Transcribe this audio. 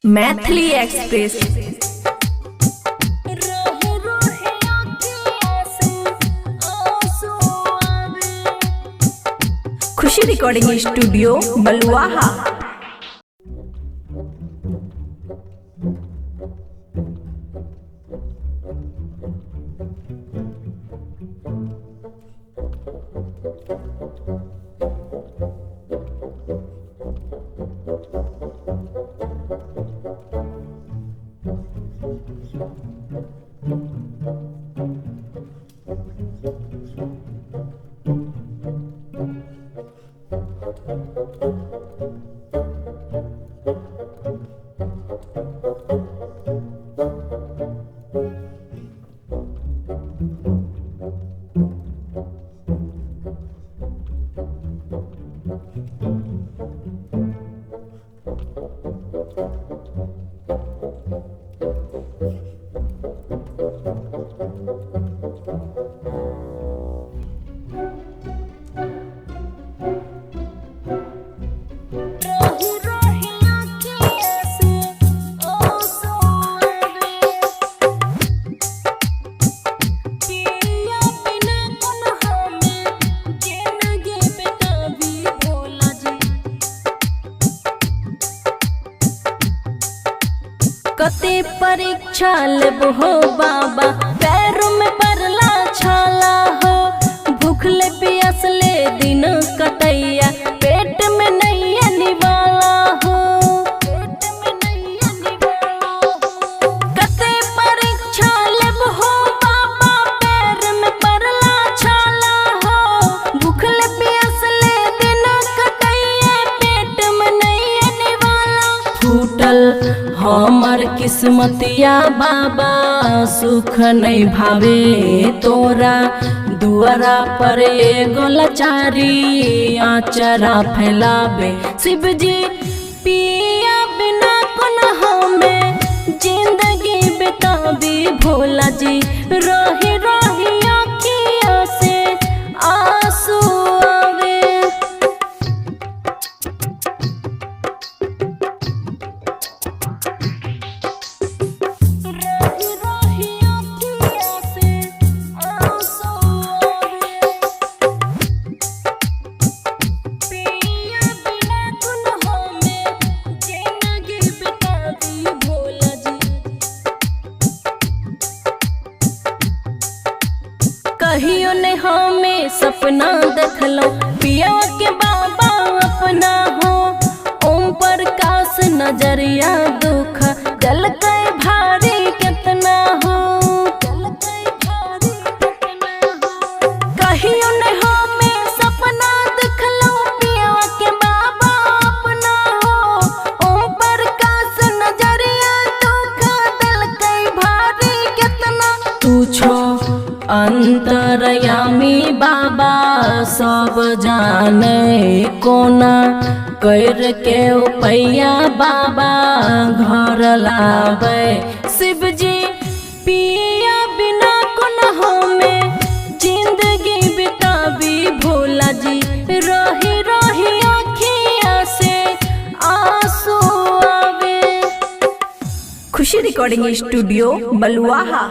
Maithili express. खुशी recording studio बलुआहा। कते परीक्षा लेब हो बाबा, पैरों में परला छाला हो। भूख ले प्यास ले दिन कटैया, पेट में नैया निवाला हो। कते परीक्षा लेब हो बाबा, पैर में परला छाला हो। भूख ले प्यास ले दिन कटैया, पेट में नैया निवाला। फूटल हमर किस्मतिया बाबा, सुख नहीं भावे तोरा। दुआरा पर एगो लाचारी आचरा फैलावे। शिवजी पिया बिना कोन हमें जिंदगी बितावी। भोला जी रही रही आँखियों से आंसू आवे। कहियो ने हमें सपना देखलो, पिया के बाबा अपना हो। ओम प्रकाश नजरिया दुख जल के भारी कितना हो। कहियो ने हमें सपना देखलो, पिया के बाबा अपना हो। ओम प्रकाश नजरिया दुख जल के भारी कितना। तू छो अंतरयामी बाबा, सब जाने कोना। कर के उपैया बाबा घर लावे। शिवजी पिया बिना कोन हमें जिंदगी बितावी। भोला जी रही रही आँखियों से आंसू आवे। खुशी रिकॉर्डिंग स्टूडियो बलुआहा।